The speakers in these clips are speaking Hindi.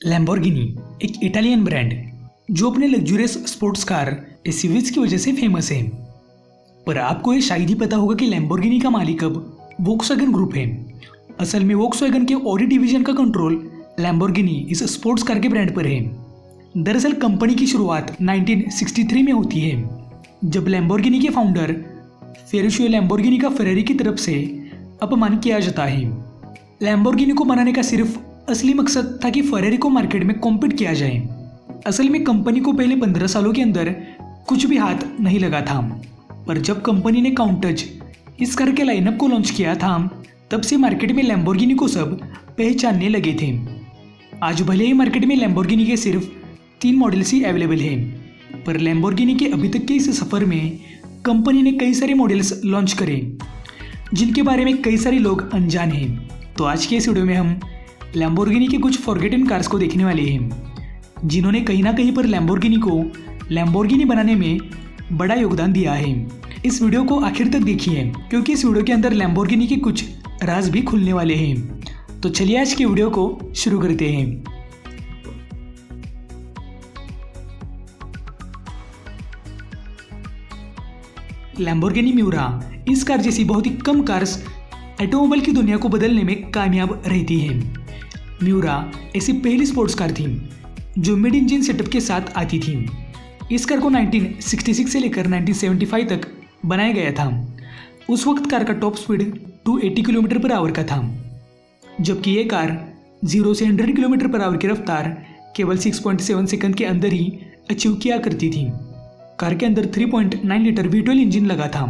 लैम्बोर्गिनी एक इटालियन ब्रांड जो अपने लग्जूरियस स्पोर्ट्स कार एसयूवीज की वजह से फेमस है। पर आपको ये शायद ही पता होगा कि लैम्बोर्गिनी का मालिक अब वोक्सवैगन ग्रुप है। असल में वोक्सवैगन के ऑडी डिवीजन का कंट्रोल लैम्बोर्गिनी इस स्पोर्ट्स कार के ब्रांड पर है। दरअसल कंपनी की शुरुआत 1963 में होती है, जब लैम्बोर्गिनी के फाउंडर फेरुशियो लैम्बोर्गिनी का फेरारी की तरफ से अपमान किया जाता है। लैम्बोर्गिनी को बनाने का सिर्फ असली मकसद था कि फेरारी को मार्केट में कॉम्पीट किया जाए। असल में कंपनी को पहले 15 सालों के अंदर कुछ भी हाथ नहीं लगा था, पर जब कंपनी ने काउंटच इस कार के लाइनअप को लॉन्च किया था, तब से मार्केट में लैम्बोर्गिनी को सब पहचानने लगे थे। आज भले ही मार्केट में लैम्बोर्गिनी के सिर्फ 3 मॉडल्स ही अवेलेबल हैं, पर लैम्बोर्गिनी के अभी तक के इस सफ़र में कंपनी ने कई सारे मॉडल्स लॉन्च करे, जिनके बारे में कई सारे लोग अनजान हैं। तो आज के इस वीडियो में हम लैम्बोर्गिनी के कुछ फॉरगेटन कार्स को देखने वाले हैं, जिन्होंने कहीं ना कहीं पर लैम्बोर्गिनी को लैम्बोर्गिनी बनाने में बड़ा योगदान दिया है। इस वीडियो को आखिर तक देखिए, क्योंकि इस वीडियो के अंदर लैम्बोर्गिनी के कुछ राज भी खुलने वाले हैं। तो चलिए आज के वीडियो को शुरू करते हैं। लैम्बोर्गिनी म्यूरा इस कार जैसी बहुत ही कम कार्स ऑटोमोबाइल की दुनिया को बदलने में कामयाब रहती है। म्यूरा ऐसी पहली स्पोर्ट्स कार थी जो मिड इंजन सेटअप के साथ आती थी। इस कार को 1966 से लेकर 1975 तक बनाया गया था। उस वक्त कार का top speed 280 kilometre per hour का था, जबकि ये कार 0 से 100 किलोमीटर पर आवर की रफ्तार केवल 6.7 सेकंड के अंदर ही अचीव किया करती थी। कार के अंदर 3.9 लीटर V12 इंजन लगा था।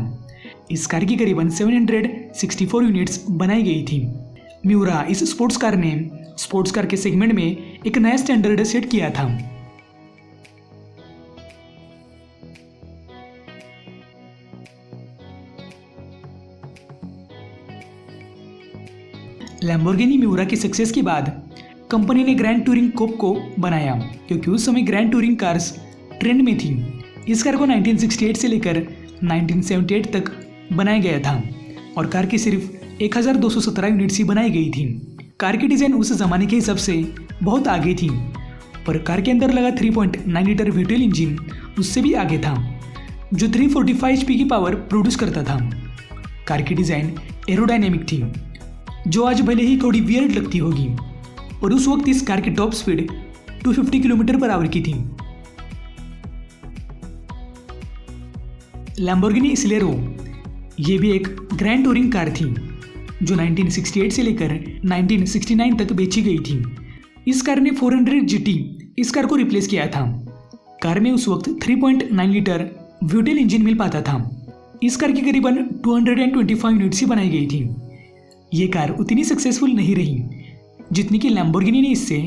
इस कार की करीबन 764 यूनिट्स बनाई गई थी। म्यूरा इस स्पोर्ट्स कार ने स्पोर्ट्स कार के सेगमेंट में एक नया स्टैंडर्ड सेट किया था। लैम्बोर्गिनी म्यूरा की सक्सेस के बाद कंपनी ने ग्रैंड टूरिंग कोप को बनाया, क्योंकि उस समय ग्रैंड टूरिंग कार्स ट्रेंड में थी। इस कार को 1968 से लेकर 1978 तक बनाया गया था और कार की सिर्फ 1217 यूनिट्स ही बनाई गई थी। कार की डिज़ाइन उस ज़माने के हिसाब से बहुत आगे थी, पर कार के अंदर लगा 3.9 लीटर V12 इंजन उससे भी आगे था, जो 345 HP की पावर प्रोड्यूस करता था। कार की डिज़ाइन एरोडायनेमिक थी, जो आज भले ही थोड़ी वियर्ड लगती होगी, और उस वक्त इस कार की top speed 250 kilometre per hour की थी। लैम्बोर्गिनी स्लेरो ये भी एक ग्रैंड टूरिंग कार थी, जो 1968 से लेकर 1969 तक बेची गई थी। इस कार ने 400 GT इस कार को रिप्लेस किया था। कार में उस वक्त 3.9 लीटर V12 इंजन मिल पाता था। इस कार की करीबन 225 यूनिट्स ही बनाई गई थी। ये कार उतनी सक्सेसफुल नहीं रही जितनी कि लैम्बोर्गिनी ने इससे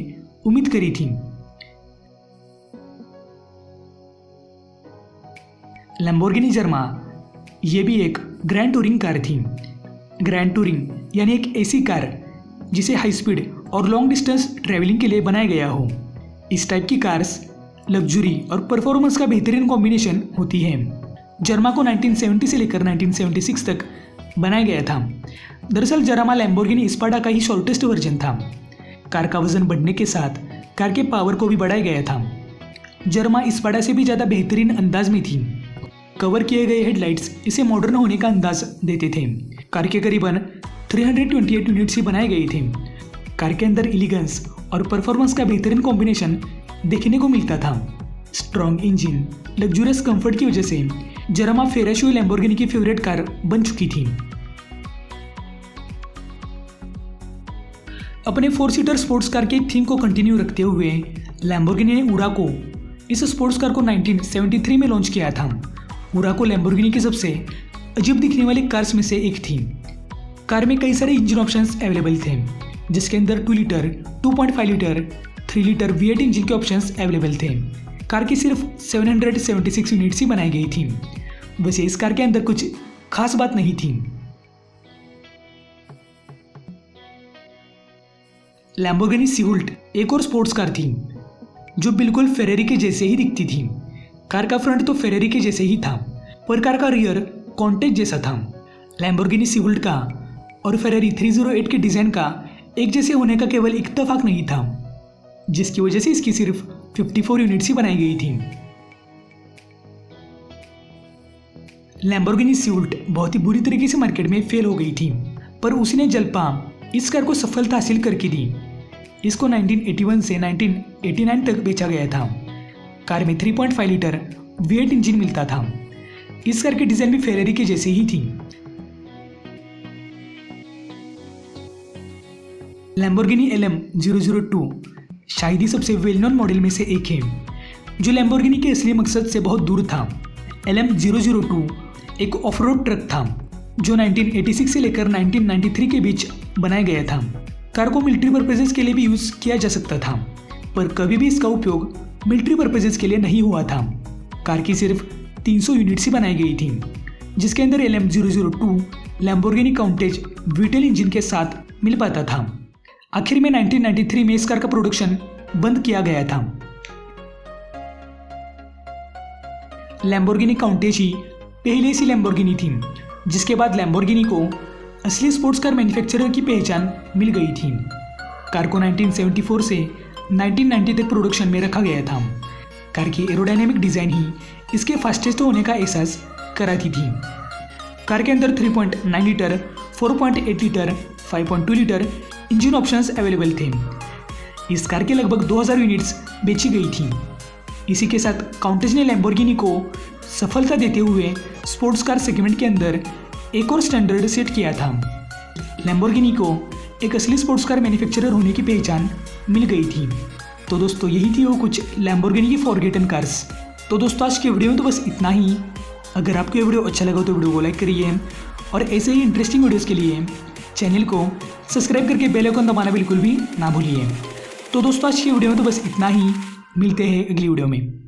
उम्मीद करी थी। लैम्बोर्गिनी जर्मा ये भी एक ग्रैंड टूरिंग कार थी। ग्रैंड टूरिंग यानी एक ऐसी कार जिसे हाई स्पीड और लॉन्ग डिस्टेंस ट्रैवलिंग के लिए बनाया गया हो। इस टाइप की कार्स लग्जरी और परफॉर्मेंस का बेहतरीन कॉम्बिनेशन होती है। जर्मा को 1970 से लेकर 1976 तक बनाया गया था। दरअसल जर्मा लैम्बोर्गिनी स्पाडा का ही शॉर्टेस्ट वर्जन था। कार का वजन बढ़ने के साथ कार के पावर को भी बढ़ाया गया था। जर्मा स्पाडा से भी ज़्यादा बेहतरीन अंदाज में थी। कवर किए गए हेडलाइट्स इसे मॉडर्न होने का अंदाज देते थे। कार के करीबन 328 यूनिट्स ही बनाए गए थे। कार के अंदर एलिगेंस और परफॉर्मेंस का बेहतरीन कॉम्बिनेशन देखने को मिलता था। स्ट्रॉन्ग इंजन, लग्जूरियस कंफर्ट की वजह से जर्मा फेरुशियो लैम्बोर्गिनी की फेवरेट कार बन चुकी थी। अपने 4 सीटर स्पोर्ट्स कार के थीम को कंटिन्यू रखते हुए लैम्बोर्गिनी ने उरा को इस स्पोर्ट्स कार को 1973 में लॉन्च किया था। उरा को लैम्बोर्गिनी की सबसे अजीब दिखने वाली कार्स में से एक थी। कार में कई सारे इंजन ऑप्शंस अवेलेबल थे, जिसके अंदर 2 litre, 2.5 litre, 3 litre V8 engine के ऑप्शंस अवेलेबल थे। कार की सिर्फ 776 यूनिट्स ही बनाई गई थी। वैसे इस कार के अंदर कुछ खास बात नहीं थी। लैम्बोर्गिनी सीवुल्ट एक और स्पोर्ट्स कार थी, जो बिल्कुल फेरारी के जैसे ही दिखती थी। कार का फ्रंट तो फेरारी के जैसे ही था, पर कार का रियर कॉन्टेज जैसा था। लैम्बोर्गिनी सीवुल्ट का और फेरारी 308 के डिज़ाइन का एक जैसे होने का केवल इत्तेफाक नहीं था, जिसकी वजह से इसकी सिर्फ 54 यूनिट्स ही बनाई गई थी। लैम्बोर्गिनी स्यूल्ट बहुत ही बुरी तरीके से मार्केट में फेल हो गई थी, पर उसी ने जलपा इस कार को सफलता हासिल करके दी। इसको 1981 से 1989 तक बेचा गया था। कार में 3.5 लीटर V8 इंजन मिलता था। इस कार की डिजाइन भी फेरारी के जैसे ही थी। लैम्बोर्गिनी LM002 शायद ही सबसे वेल नोन मॉडल में से एक है, जो लैम्बोर्गिनी के असली मकसद से बहुत दूर था। LM002 एक ऑफ रोड ट्रक था जो 1986 से लेकर 1993 के बीच बनाया गया था। कार को मिलिट्री पर्पजेस के लिए भी यूज़ किया जा सकता था, पर कभी भी इसका उपयोग मिलिट्री पर्पजेस के लिए नहीं हुआ था। कार की सिर्फ 300 यूनिट्स ही बनाई गई थी, जिसके अंदर LM002 लैम्बोर्गिनी काउंटेज V12 इंजन के साथ मिल पाता था। आखिर में 1993 में इस कार का प्रोडक्शन बंद किया गया था। लैम्बोर्गिनी काउंटेज ही पहली ऐसी लैम्बोर्गिनी थी जिसके बाद लैम्बोर्गिनी को असली स्पोर्ट्स कार मैन्युफैक्चरर की पहचान मिल गई थी। कार को 1974 से 1990 तक प्रोडक्शन में रखा गया था। कार की एरोडायनेमिक डिज़ाइन ही इसके फास्टेस्ट होने का एहसास कराती थी। कार के अंदर 3.9 litre, 4.8 litre, 5.2 litre engine options available थे। इस कार के लगभग 2000 यूनिट्स बेची गई थी। इसी के साथ काउंटेज ने लैम्बोर्गिनी को सफलता देते हुए स्पोर्ट्स कार सेगमेंट के अंदर एक और स्टैंडर्ड सेट किया था। लैम्बोर्गिनी को एक असली स्पोर्ट्स कार मैन्युफैक्चरर होने की पहचान मिल गई थी। तो दोस्तों यही थी वो कुछ लैम्बोर्गिनी की फॉरगेटन कार्स। तो दोस्तों आज की वीडियो में तो बस इतना ही। अगर आपको ये वीडियो अच्छा लगा तो वीडियो को लाइक करिए और ऐसे ही इंटरेस्टिंग वीडियोज़ के लिए चैनल को सब्सक्राइब करके बेल आइकन दबाना बिल्कुल भी ना भूलिए। तो दोस्तों आज की वीडियो में तो बस इतना ही। मिलते हैं अगली वीडियो में।